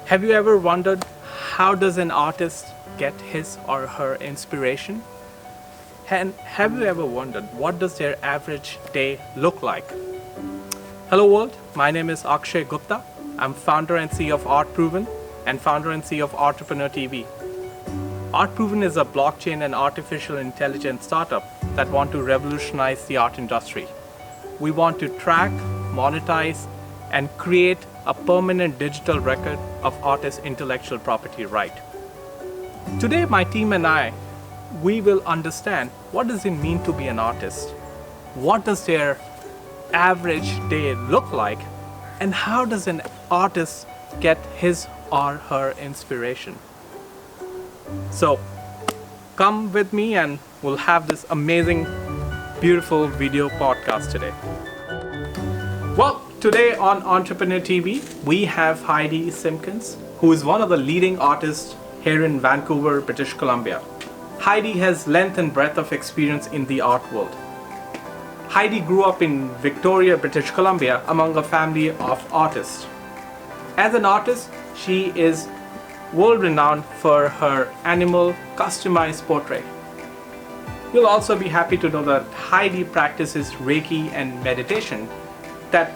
Have you ever wondered how does an artist get his or her inspiration? And have you ever wondered what does their average day look like? Hello world, my name is Akshay Gupta. I'm founder and CEO of ArtProven and founder and CEO of Entrepreneur TV. ArtProven is a blockchain and artificial intelligence startup that want to revolutionize the art industry. We want to track, monetize, and create a permanent digital record of artists' intellectual property right. Today, my team and I, we will understand what does it mean to be an artist, what does their average day look like, and how does an artist get his or her inspiration. So, come with me and we'll have this amazing, beautiful video podcast today. Well, today on Entrepreneur TV, we have Heidi Simpkins, who is one of the leading artists here in Vancouver, British Columbia. Heidi has length and breadth of experience in the art world. Heidi grew up in Victoria, British Columbia, among a family of artists. As an artist, she is world-renowned for her animal customized portrait. You'll also be happy to know that Heidi practices Reiki and meditation that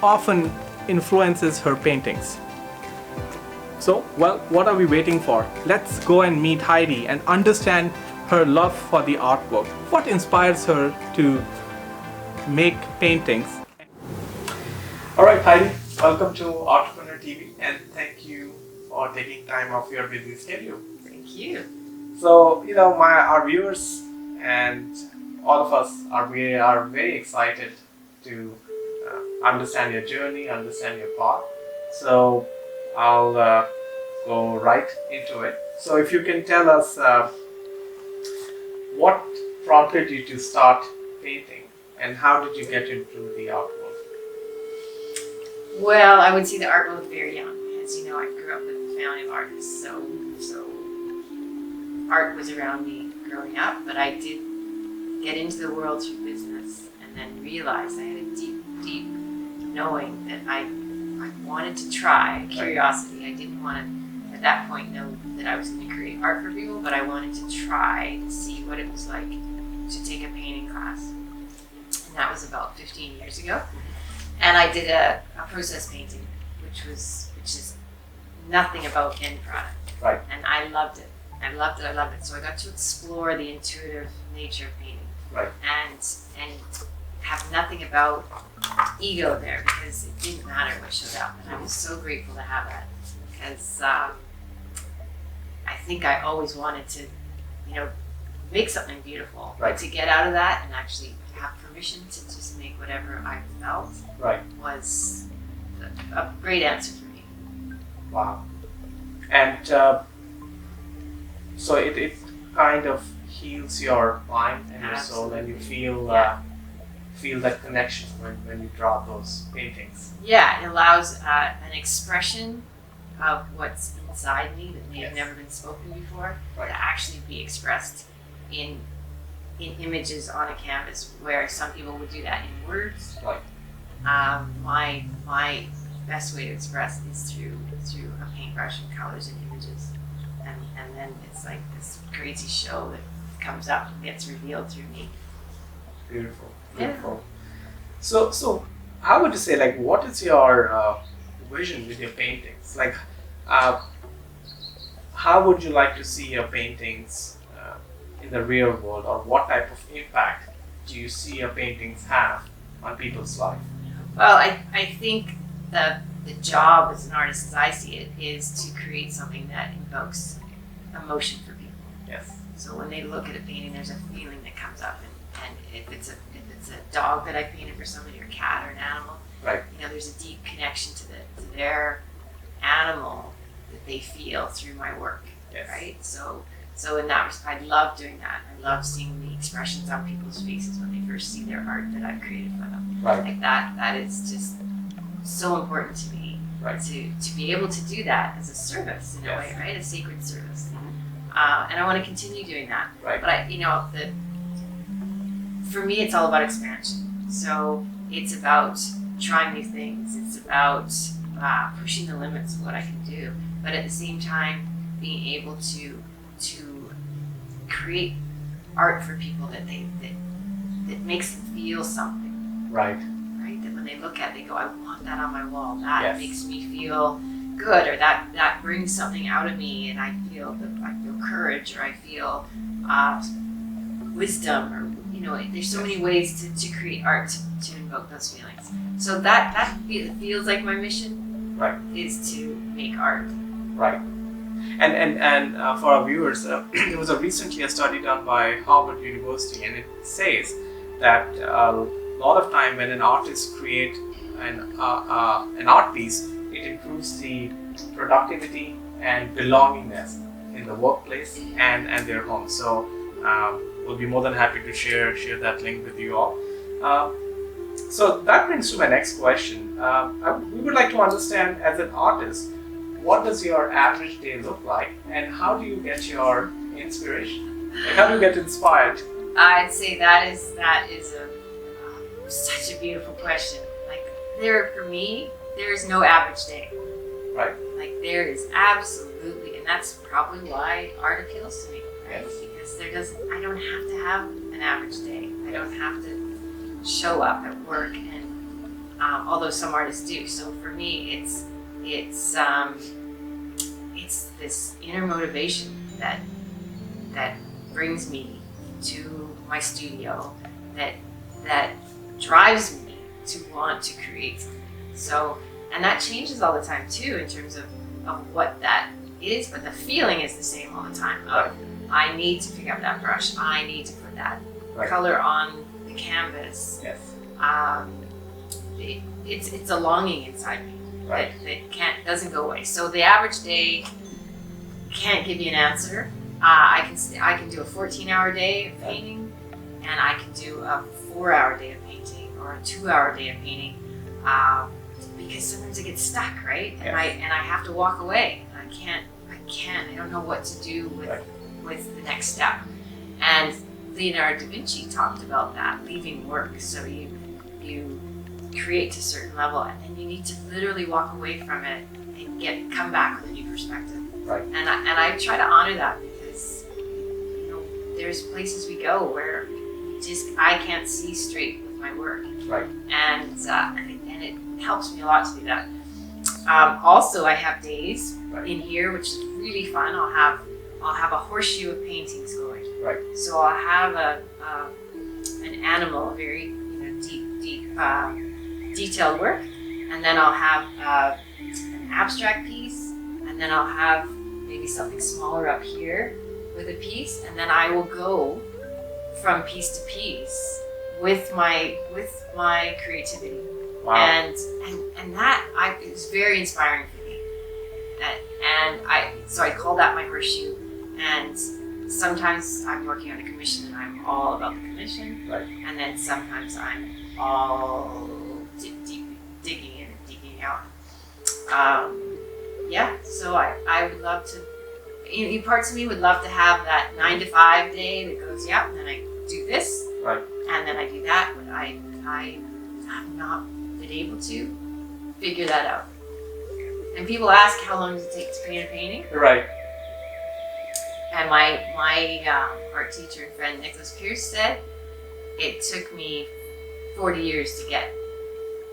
often influences her paintings. So, well, what are we waiting for? Let's go and meet Heidi and understand her love for the artwork. What inspires her to make paintings? All right, Heidi, welcome to Entrepreneur TV and thank you for taking time off your busy schedule. Thank you. So, our viewers and all of us are very excited to understand your journey, understand your path. So I'll go right into it. So if you can tell us what prompted you to start painting and how did you get into the art world? Well, I would say the art world very young. As you know, I grew up with a family of artists, so art was around me growing up, but I did get into the world through business and then realized I had a deep knowing that I wanted to try, curiosity. I didn't want to, at that point, know that I was going to create art for people, but I wanted to try to see what it was like to take a painting class. And that was about 15 years ago. And I did a process painting, which is nothing about end product. Right. And I loved it. I loved it. So I got to explore the intuitive nature of painting. Right. And have nothing about ego there because it didn't matter what showed up. And I was so grateful to have that because I think I always wanted to, make something beautiful. Right. But to get out of that and actually have permission to just make whatever I felt was a great answer for me. Wow. And so it kind of heals your mind and your soul and you feel that connection when you draw those paintings. Yeah, it allows an expression of what's inside me that may have never been spoken before to actually be expressed in images on a canvas, where some people would do that in words. Right. My best way to express is through a paintbrush and colors and images, and then it's like this crazy show that comes up and gets revealed through me. Beautiful. Yeah. So how would you say, like, what is your vision with your paintings? Like, how would you like to see your paintings in the real world, or what type of impact do you see your paintings have on people's life? Well, I think the job as an artist, as I see it, is to create something that invokes emotion for people. Yes. So when they look at a painting, there's a feeling that comes up, and if it's a dog that I painted for somebody, or a cat, or an animal, right? There's a deep connection to their animal that they feel through my work. Yes. Right. So in that respect, I love doing that. I love seeing the expressions on people's faces when they first see their art that I've created for them. Right. Like that is just so important to me. Right. To be able to do that as a service in a way, right? A sacred service. And I want to continue doing that. Right. But for me, it's all about expansion. So it's about trying new things. It's about pushing the limits of what I can do, but at the same time being able to create art for people that makes them feel something. Right. Right? That when they look at it, they go, I want that on my wall. That Yes. makes me feel good, or that brings something out of me, and I feel courage, or I feel wisdom, or there's so many ways to create art to invoke those feelings. So that feels like my mission. Right. Is to make art. Right. And for our viewers, there was recently a study done by Harvard University, and it says that a lot of time when an artist creates an art piece, it improves the productivity and belongingness in the workplace and their home. So we'll be more than happy to share that link with you all. So that brings to my next question. We would like to understand, as an artist, what does your average day look like, and how do you get your inspiration? Like, how do you get inspired? I'd say that is such a beautiful question. Like, for me, there is no average day. Right. Like, there is absolutely, and that's probably why art appeals to me, right? Yes. Because I don't have to have an average day. I don't have to show up at work, and although some artists do. So for me, it's this inner motivation that brings me to my studio, that drives me to want to create something. So, and that changes all the time too, in terms of what that is, but the feeling is the same all the time. I need to pick up that brush. I need to put that color on the canvas. Yes. It's a longing inside me. Right. That doesn't go away. So the average day can't give you an answer. I can do a 14-hour day of painting, and I can do a 4-hour day of painting, or a 2-hour day of painting, because sometimes I get stuck, right? Yes. And I have to walk away. And I don't know what to do with the next step. And Leonardo da Vinci talked about that, leaving work. So you create to a certain level, and then you need to literally walk away from it and come back with a new perspective. Right. And I try to honor that, because there's places we go where I can't see straight with my work. Right. And it helps me a lot to do that. Also, I have days in here, which is really fun. I'll have a horseshoe of paintings going. Right. So I'll have an animal, a very deep detailed work, and then I'll have an abstract piece, and then I'll have maybe something smaller up here with a piece, and then I will go from piece to piece with my creativity. Wow. And that is very inspiring for me. So I call that my horseshoe. And sometimes I'm working on a commission and I'm all about the commission. Right. And then sometimes I'm all deep digging in and digging out. So I would love to, parts of me would love to have that 9 to 5 day that goes, and then I do this. Right. And then I do that, but I have not been able to figure that out. And people ask, how long does it take to paint a painting? Right. And my art teacher and friend Nicholas Pierce said it took me 40 years to get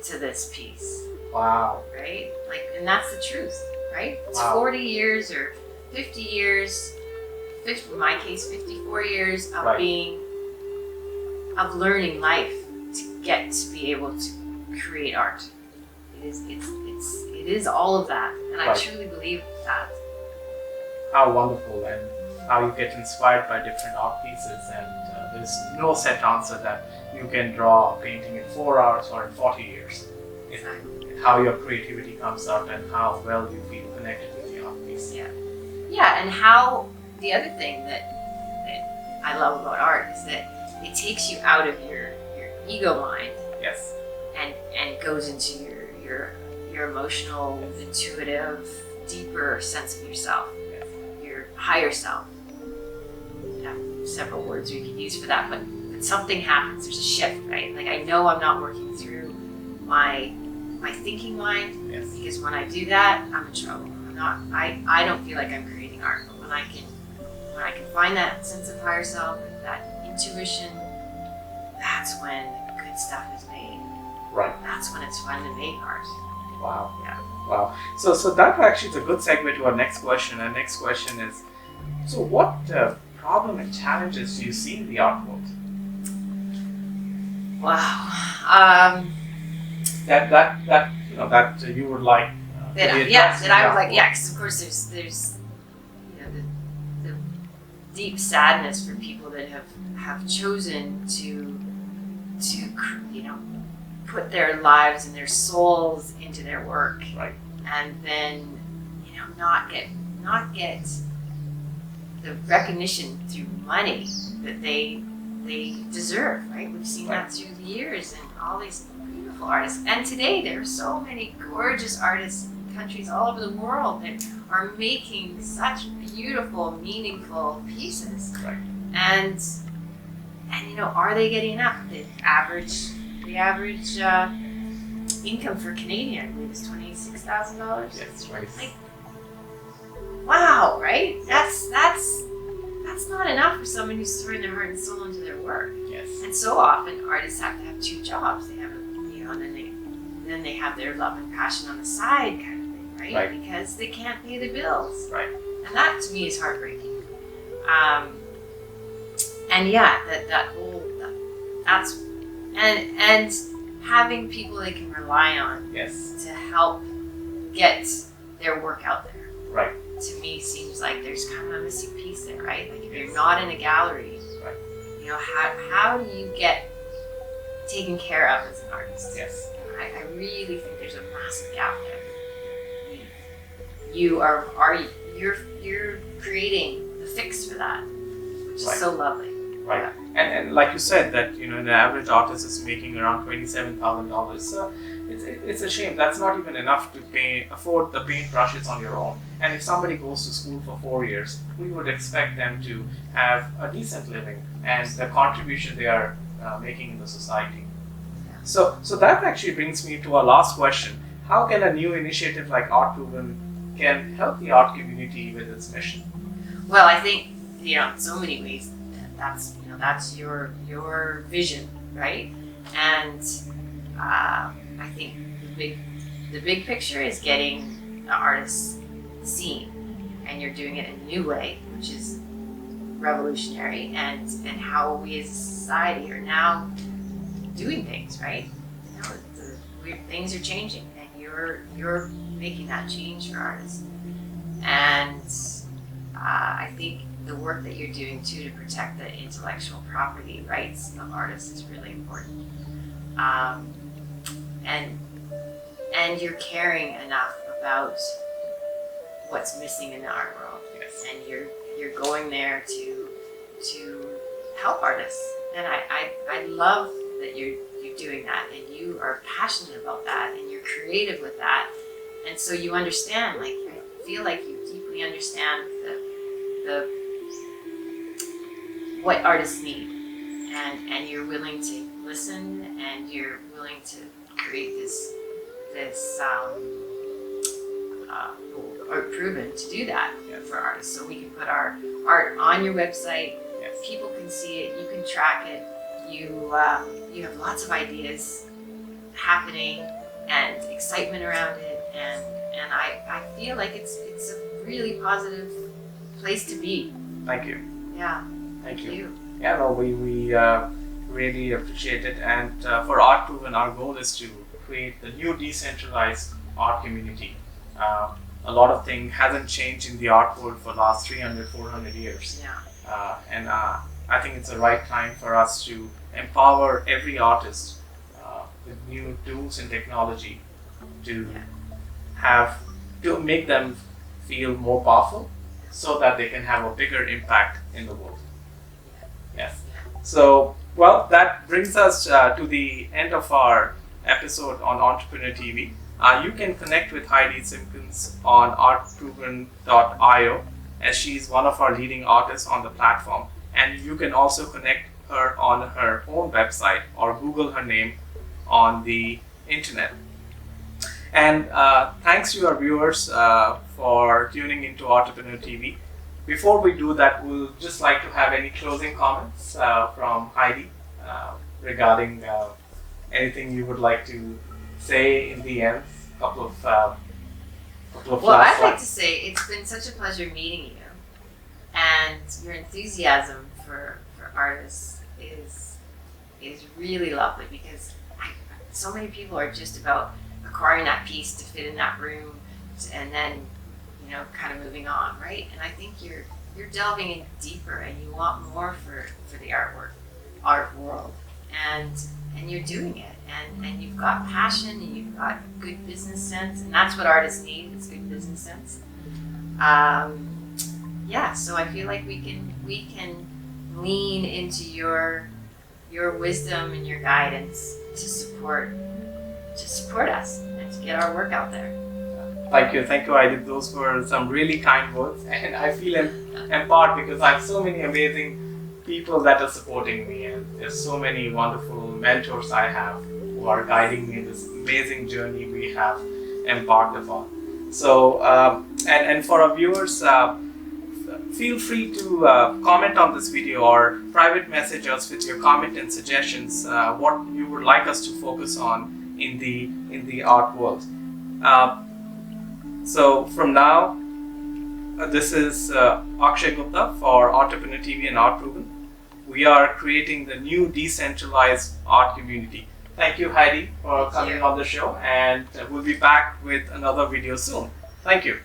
to this piece. Wow. Right? And that's the truth, right? It's Wow. 40 years or 50 years, in my case, 54 years of of learning life to get to be able to create art. It is all of that, and I truly believe that. How wonderful, and how you get inspired by different art pieces, and there's no set answer that you can draw a painting in 4 hours or in 40 years. It's how your creativity comes out and how well you feel connected with the art piece. Yeah, and how the other thing that I love about art is that it takes you out of your ego mind. Yes. And goes into your emotional, intuitive, deeper sense of yourself, your higher self. I have several words we can use for that, but something happens. There's a shift, right? Like, I know I'm not working through my my thinking mind. Yes. Because when I do that, I'm in trouble. I don't feel like I'm creating art, but when I can find that sense of higher self, that intuition, that's when good stuff is made. Right. That's when it's fun to make art. Wow. Yeah. Wow. So that actually is a good segue to our next question. Our next question is, so what problem and challenges do you see in the art world? Wow. That you would like to be addressed in the I would art like, world. yeah, because of course there's the deep sadness for people that have chosen to put their lives and their souls into their work, Right. and then not get the recognition through money that they deserve, right? We've seen Right. that through the years, and all these beautiful artists. And today there are so many gorgeous artists in countries all over the world that are making such beautiful, meaningful pieces. Right. And are they getting enough? The average income for Canadian, I believe, is $26,000. Yes. Right. Like, wow, right? That's not enough for someone who's throwing their heart and soul into their work. Yes. And so often artists have to have two jobs. They have and then they have their love and passion on the side, kind of thing, right? Right. Because they can't pay the bills. Right. And that to me is heartbreaking. And yeah, and having people they can rely on Yes. to help get their work out there. Right. To me seems like there's kind of a missing piece there, right? Like if you're not in a gallery, Right. How do you get taken care of as an artist? Yes. I really think there's a massive gap there. You're creating the fix for that, which is Right. so lovely. Right. And like you said that an average artist is making around $27,000. So it's a shame. That's not even enough to afford the paint brushes on your own. And if somebody goes to school for 4 years, we would expect them to have a decent living and the contribution they are making in the society. So that actually brings me to our last question. How can a new initiative like ArtProven can help the art community with its mission? Well, I think in so many ways that's your vision, right? And I think the big picture is getting the artists seen, and you're doing it in a new way, which is revolutionary, and how we as a society are now doing things, right? Things are changing, and you're making that change for artists. And I think the work that you're doing too to protect the intellectual property rights of artists is really important. And you're caring enough about what's missing in the art world. Yes. And you're going there to help artists. And I love that you're doing that, and you are passionate about that, and you're creative with that. And so you understand, like, I feel like you deeply understand the what artists need, and you're willing to listen, and you're willing to create this ArtProven to do that. Yes. For artists, so we can put our art on your website. Yes. People can see it. You can track it. You have lots of ideas happening and excitement around it, and I feel like it's a really positive place to be. Thank you. Yeah. Thank you. Yeah, no, we really appreciate it. And for ArtProven, our goal is to create the new decentralized art community. A lot of things hasn't changed in the art world for the last 300, 400 years. Yeah. And I think it's the right time for us to empower every artist with new tools and technology to make them feel more powerful, so that they can have a bigger impact in the world. Yes. So, well, that brings us to the end of our episode on Entrepreneur TV. You can connect with Heidi Simpkins on artproven.io, as she's one of our leading artists on the platform. And you can also connect her on her own website or Google her name on the internet. And thanks to our viewers for tuning into Entrepreneur TV. Before we do that, we'll just like to have any closing comments from Heidi regarding anything you would like to say in the end. Couple of Well, I'd like to say it's been such a pleasure meeting you, and your enthusiasm for artists is really lovely, because so many people are just about acquiring that piece to fit in that room, and then kind of moving on, right? And I think you're delving in deeper, and you want more for the art world, and you're doing it, and you've got passion, and you've got good business sense, and that's what artists need, is good business sense. So I feel like we can lean into your wisdom and your guidance to support us and to get our work out there. Thank you, Heidi. Those were some really kind words, and I feel empowered because I have so many amazing people that are supporting me, and there's so many wonderful mentors I have who are guiding me in this amazing journey we have embarked upon. So, and for our viewers, feel free to comment on this video or private message us with your comment and suggestions what you would like us to focus on in the art world. So from now, this is Akshay Gupta for Entrepreneur TV and ArtProven. We are creating the new decentralized art community. Thank you, Heidi, for coming on the show, and we'll be back with another video soon. Thank you.